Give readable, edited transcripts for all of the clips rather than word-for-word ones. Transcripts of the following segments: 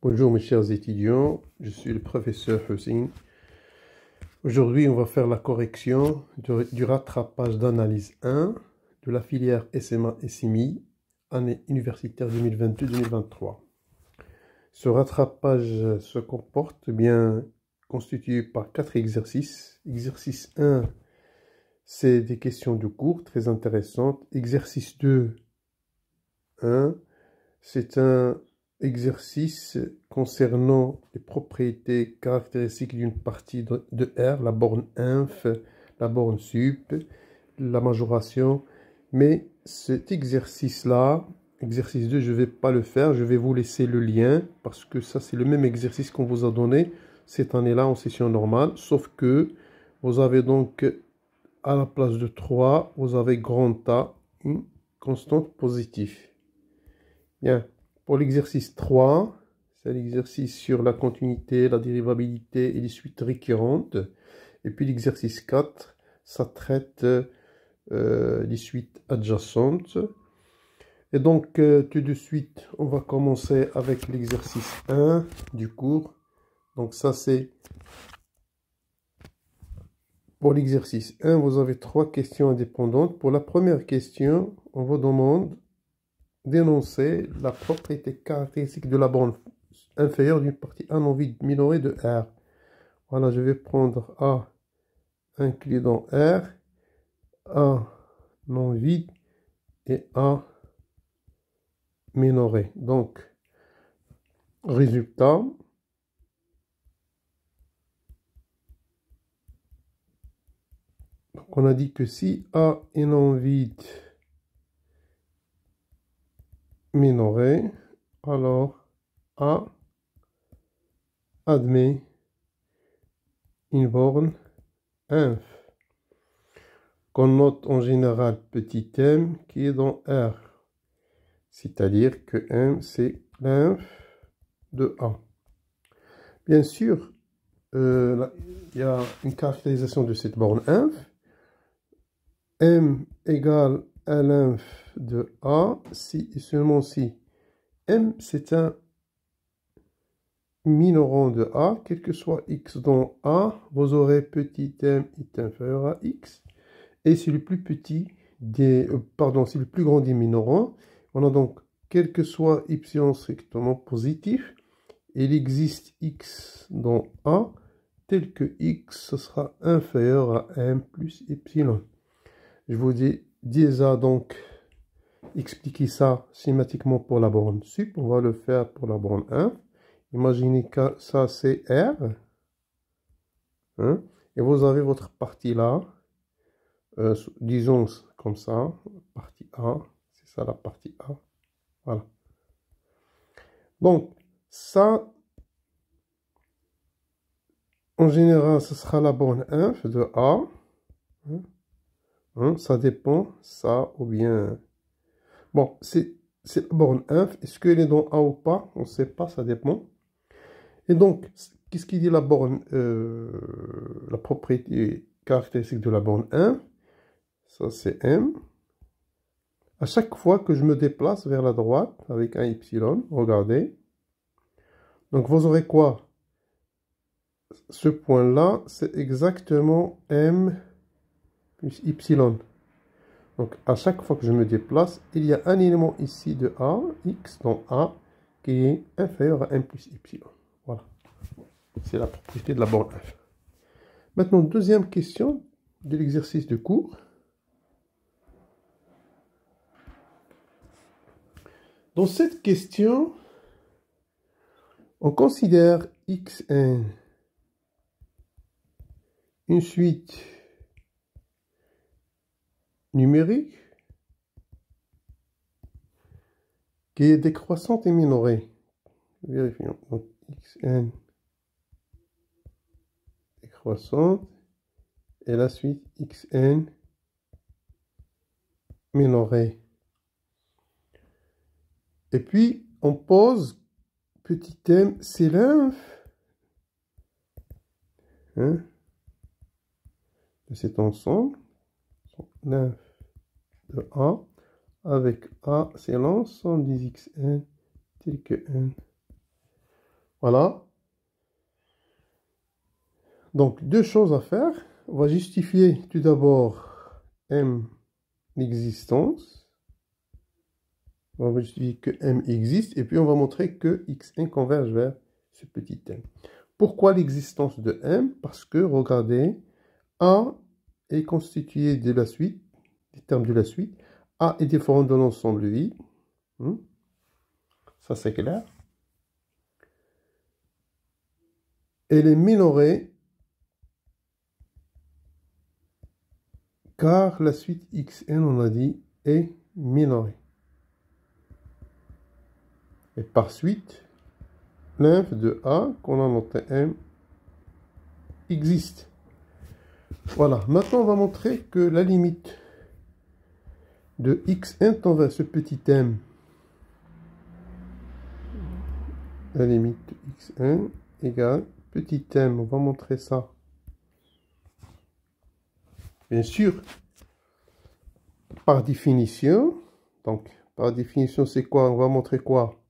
Bonjour mes chers étudiants, je suis le professeur Hussein. Aujourd'hui, on va faire la correction du rattrapage d'analyse 1 de la filière SMA SMI, année universitaire 2022-2023. Ce rattrapage se comporte bien constitué par 4 exercices. Exercice 1, c'est des questions de cours très intéressantes. Exercice 2, 1, c'est un exercice concernant les propriétés caractéristiques d'une partie de R, la borne inf, la borne sup, la majoration. Mais cet exercice-là, exercice 2, je ne vais pas le faire. Je vais vous laisser le lien parce que ça, c'est le même exercice qu'on vous a donné cette année-là en session normale. Sauf que vous avez donc, à la place de 3, vous avez grand A, une constante positive. Bien. Pour l'exercice 3, c'est l'exercice sur la continuité, la dérivabilité et les suites récurrentes. Et puis l'exercice 4, ça traite les suites adjacentes. Et donc, tout de suite, on va commencer avec l'exercice 1 du cours. Donc ça, c'est pour l'exercice 1, vous avez 3 questions indépendantes. Pour la première question, on vous demande d'énoncer la propriété caractéristique de la borne inférieure d'une partie A non vide minorée de R. Voilà, je vais prendre A inclus dans R, A non vide et A minoré. Donc, résultat, donc on a dit que si A est non vide minoré, alors A admet une borne inf, qu'on note en général petit m qui est dans R. C'est-à-dire que M, c'est l'inf de A. Bien sûr, il y a une caractérisation de cette borne inf. M égale à l'inf de A si et seulement si M, c'est un minorant de A, quel que soit x dans A, vous aurez petit m est inférieur à x. Et c'est le plus petit des, c'est le plus grand des minorants. On a donc, quel que soit y strictement positif, il existe x dans A, tel que x ce sera inférieur à m plus epsilon. Je vous dis déjà donc expliquer ça schématiquement pour la borne sup. On va le faire pour la borne 1. Imaginez que ça c'est R. Hein, et vous avez votre partie là. Disons comme ça. Partie A. C'est ça la partie A. Voilà. Donc, ça, en général, ce sera la borne inf de A. Hein, ça dépend, ça ou bien... Bon, c'est la borne inf. Est-ce qu'elle est dans A ou pas? On ne sait pas, ça dépend. Et donc, qu'est-ce qui dit la borne, la propriété caractéristique de la borne inf? Ça, c'est M. À chaque fois que je me déplace vers la droite avec un epsilon, regardez. Donc, vous aurez quoi? Ce point-là, c'est exactement M plus epsilon. Donc, à chaque fois que je me déplace, il y a un élément ici de A, x dans A, qui est inférieur à M plus epsilon. Voilà. C'est la propriété de la borne F. Maintenant, deuxième question de l'exercice de cours. Dans cette question, on considère xn une suite numérique qui est décroissante et minorée. Vérifions. Donc, xn décroissante et la suite xn minorée. Et puis, on pose petit m, c'est l'inf de cet ensemble, l'inf de A, avec A, c'est l'ensemble des xn tel que n Voilà. Donc, deux choses à faire. On va justifier tout d'abord M l'existence. On va justifier que M existe. Et puis, on va montrer que Xn converge vers ce petit M. Pourquoi l'existence de M? Parce que, regardez, A est constitué de la suite, des termes de la suite. A est différent de l'ensemble vide. Ça, c'est clair. Elle est minorée car la suite Xn, on a dit, est minorée. Et par suite, l'inf de A, qu'on a noté M, existe. Voilà. Maintenant, on va montrer que la limite de Xn tend vers ce petit M. La limite de Xn égale petit M. On va montrer ça. Bien sûr, par définition. Donc, par définition, c'est quoi? On va montrer quoi?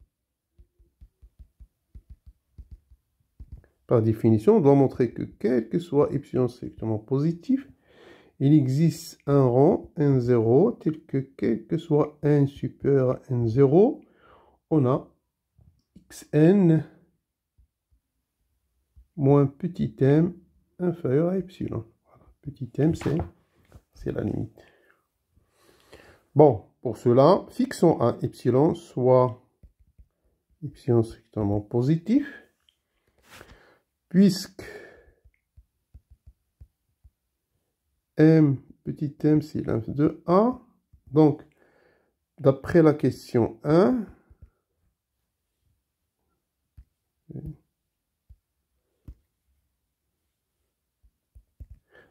Par définition, on doit montrer que quel que soit epsilon strictement positif, il existe un rang n0 tel que quel que soit n supérieur à n0, on a xn moins petit m inférieur à epsilon. Voilà. Petit m, c'est la limite. Bon, pour cela, fixons un epsilon soit epsilon strictement positif, puisque m, petit m, c'est l'inf de A. Donc, d'après la question 1,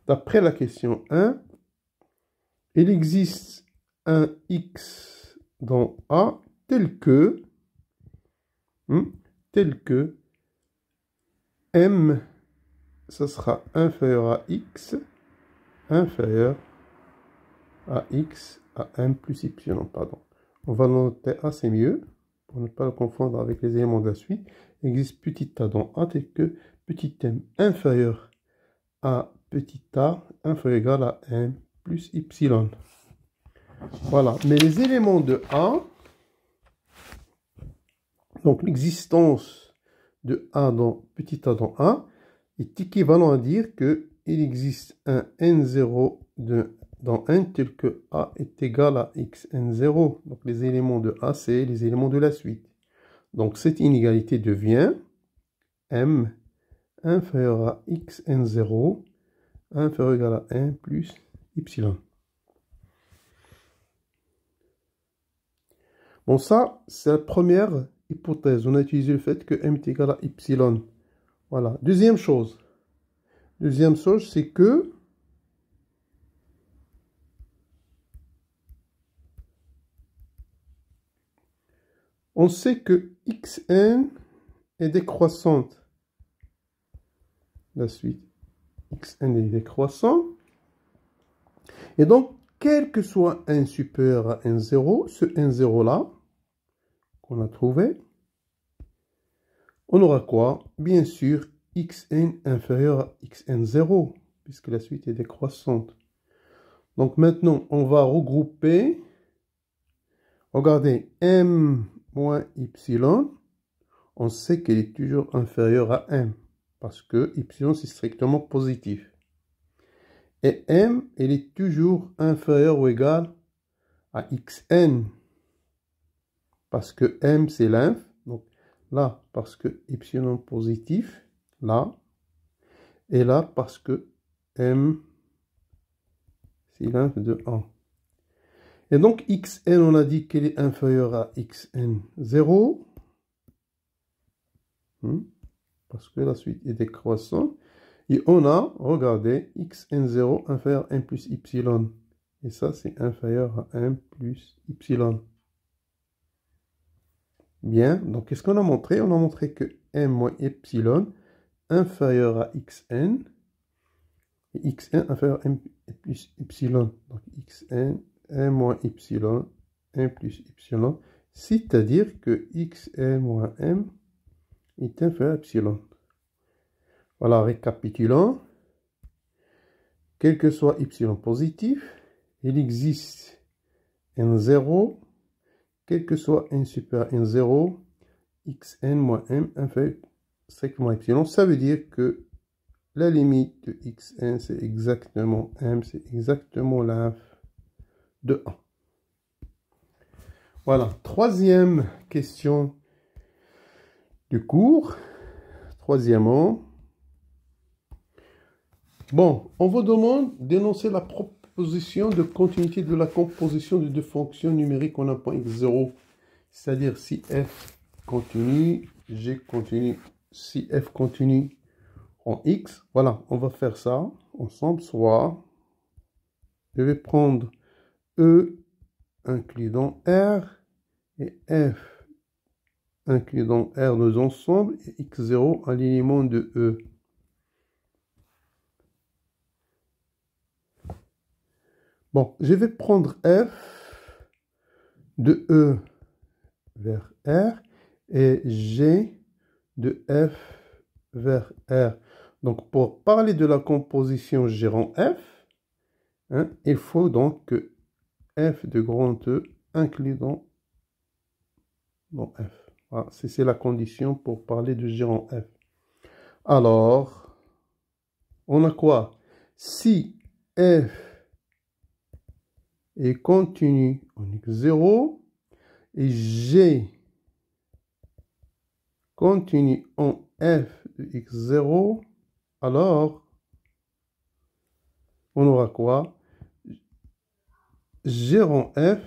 d'après la question 1, il existe un x dans A tel que m, ça sera inférieur à x à m plus epsilon, pardon. On va noter A, c'est mieux, pour ne pas le confondre avec les éléments de la suite. Il existe petit a dans A tel que petit m inférieur à petit a inférieur ou égal à m plus epsilon. Voilà, mais les éléments de A, donc l'existence de A dans petit a dans A, est équivalent à dire qu'il existe un n0 dans n tel que A est égal à xn0. Donc les éléments de A, c'est les éléments de la suite. Donc cette inégalité devient m inférieur à xn0 inférieur ou égal à 1 plus epsilon. Bon, ça, c'est la première hypothèse. On a utilisé le fait que m est égal à epsilon. Voilà. Deuxième chose, c'est que on sait que xn est décroissante. La suite, xn est décroissant. Et donc, quel que soit n supérieur à n0, ce n0 là, qu'on a trouvé, on aura quoi? Bien sûr, xn inférieur à xn0, puisque la suite est décroissante. Donc maintenant, on va regrouper. Regardez, m moins epsilon, on sait qu'elle est toujours inférieure à m, parce que epsilon, c'est strictement positif. Et m, elle est toujours inférieure ou égale à xn, parce que m, c'est l'inf. Donc là, parce que epsilon positif, là, et là, parce que m, c'est l'inf de 1. Et donc, xn, on a dit qu'elle est inférieure à xn0, parce que la suite est décroissante. Et on a, regardez, xn0 inférieur à 1 plus epsilon. Et ça, c'est inférieur à 1 plus epsilon. Bien, donc qu'est-ce qu'on a montré? On a montré que m moins epsilon inférieur à xn, et xn inférieur à 1 plus epsilon. Donc xn, 1 moins epsilon, 1 plus epsilon, c'est-à-dire que xn moins m est inférieur à epsilon. Voilà, récapitulons. Quel que soit epsilon positif, il existe un 0, quel que soit n supérieur à n0, xn moins m inférieur strictement à epsilon. Ça veut dire que la limite de xn, c'est exactement m, c'est exactement l'inf de 1. Voilà, troisième question du cours. Troisièmement, bon, on vous demande d'énoncer la proposition de continuité de la composition de deux fonctions numériques en un point x0. C'est-à-dire si f continue, g continue, si f continue en x. Voilà, on va faire ça ensemble. Soit, je vais prendre E inclus dans R et F inclus dans R deux ensembles et x0 un élément de E. Bon, je vais prendre F de E vers R et G de F vers R. Donc, pour parler de la composition G rond F, hein, il faut donc que F de grand E inclus dans F. Voilà, c'est la condition pour parler de G rond F. Alors, on a quoi? Si F est continu en x0 et G continue en F de x0, alors on aura quoi? G rond F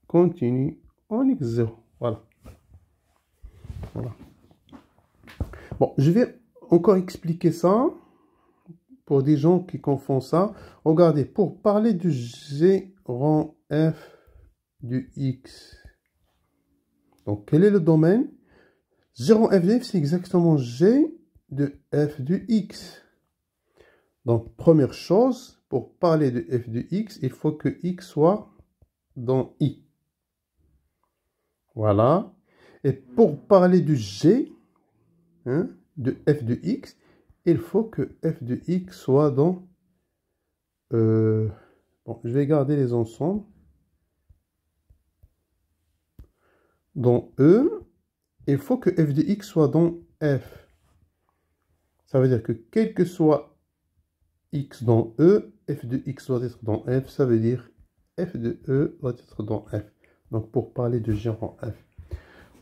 continue en x0. Voilà. Voilà. Bon, je vais encore expliquer ça pour des gens qui confondent ça. Regardez, pour parler du G rond F du X. Donc, quel est le domaine? G rond F de F, c'est exactement G de F de X. Donc, première chose, pour parler de F de X, il faut que X soit dans I. Voilà. Et pour parler du G, hein, de F de X, il faut que F de X soit dans... bon, je vais garder les ensembles. Dans E, il faut que F de X soit dans F. Ça veut dire que quel que soit X dans E, F de X doit être dans F. Ça veut dire F de E doit être dans F. Donc, pour parler de G rond F.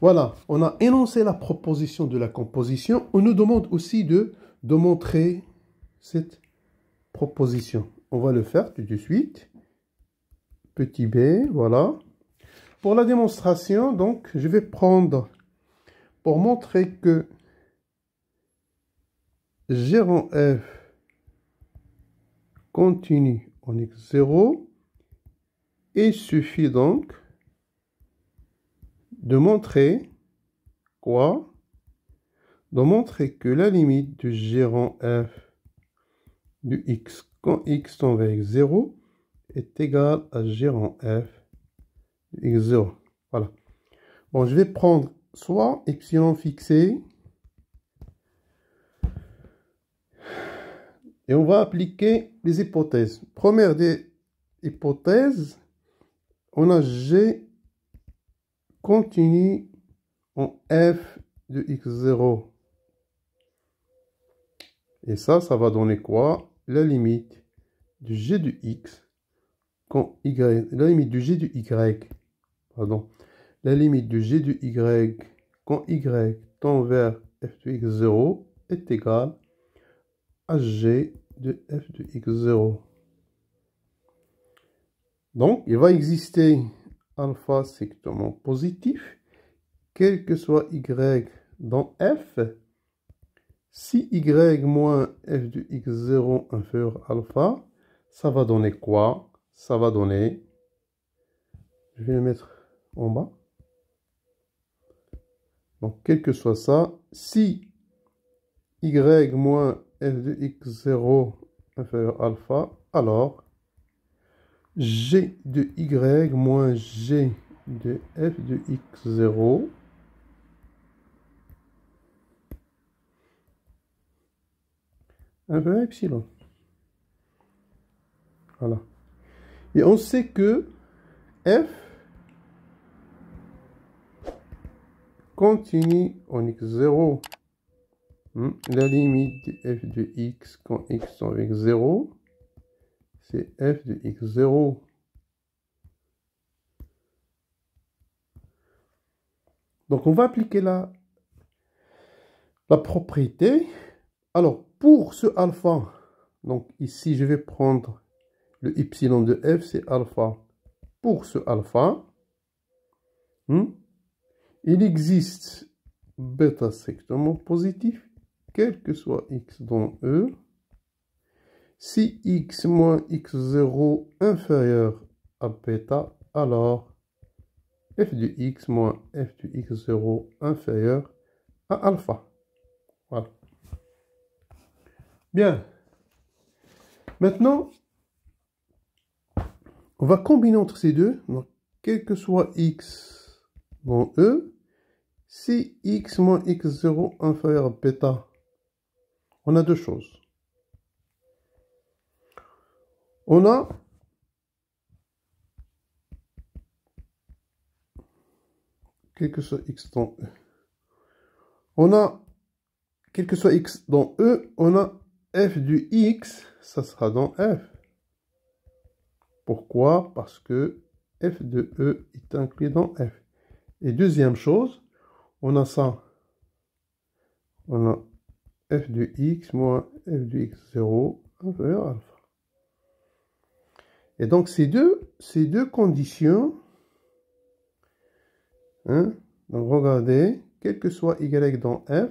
Voilà, on a énoncé la proposition de la composition. On nous demande aussi de montrer cette proposition. On va le faire tout de suite. Petit b, voilà. Pour la démonstration, donc, je vais prendre, pour montrer que G rond F continue en x0, il suffit donc de montrer quoi? De montrer que la limite de G rond F du X quand X tend vers x0 est égale à G rond F de x0. Voilà. Bon, je vais prendre soit epsilon fixé et on va appliquer les hypothèses. Première des hypothèses, on a G continue en F de x0. Et ça va donner quoi? La limite du G de X quand Y, la limite du G de Y, pardon, la limite du G de Y quand Y tend vers F de x0 est égale à G de F de x0. Donc, il va exister alpha strictement positif, quel que soit Y dans F, si Y moins F de x0 inférieur à alpha, ça va donner quoi? Ça va donner, je vais le mettre en bas. Donc, quel que soit ça, si Y moins F de x0 inférieur à alpha, alors G de Y moins G de F de x0 inférieur à epsilon. Voilà. Et on sait que f continue en x0. La limite de f de x quand x tend vers 0, c'est f de x0. Donc on va appliquer la propriété. Alors pour ce alpha, donc ici je vais prendre le epsilon de f, c'est alpha. Pour ce alpha, il existe bêta strictement positif, quel que soit x dans E, si x moins x0 inférieur à bêta, alors f de x moins f de x0 inférieur à alpha. Voilà. Bien. Maintenant, on va combiner entre ces deux. Donc, quel que soit x dans E, si x moins x0 inférieur à bêta, on a deux choses. On a quel que soit x dans E. On a quel que soit x dans E, on a f du x, ça sera dans f. Pourquoi? Parce que f de E est inclus dans f. Et deuxième chose, on a ça. On a f de x moins f de x0 inférieur à alpha. Et donc ces deux conditions, donc regardez, quel que soit y dans f,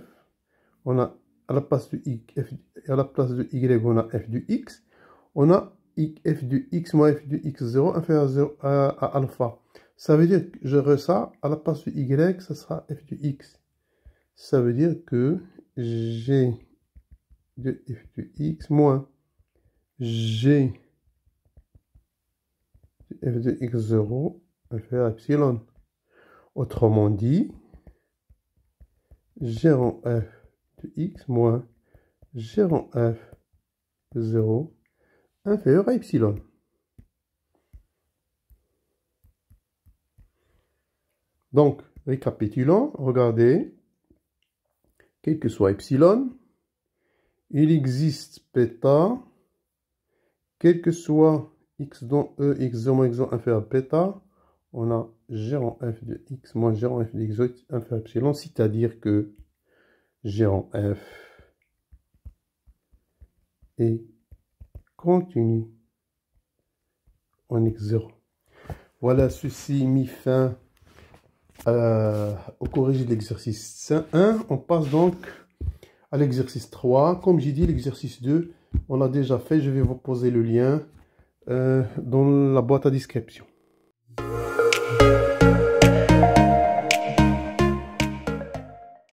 on a à la place de y, on a f de x, on a f de x moins f de x0 inférieur à alpha. Ça veut dire que j'aurai ça, à la place de y, ça sera f de x. Ça veut dire que g de f de x moins g de f de x0 inférieur à epsilon. Autrement dit, g en f de x moins g en f de 0 inférieur à epsilon. Donc, récapitulons, regardez, quel que soit epsilon, il existe bêta, quel que soit x dans E, x0 moins x0 inférieur à bêta, on a g en f de x moins g en f de x inférieur à epsilon, c'est-à-dire que g en f est continu en x0. Voilà, ceci mis fin au corrigé de l'exercice 1. On passe donc à l'exercice 3. Comme j'ai dit, l'exercice 2, on l'a déjà fait. Je vais vous poser le lien dans la boîte à description.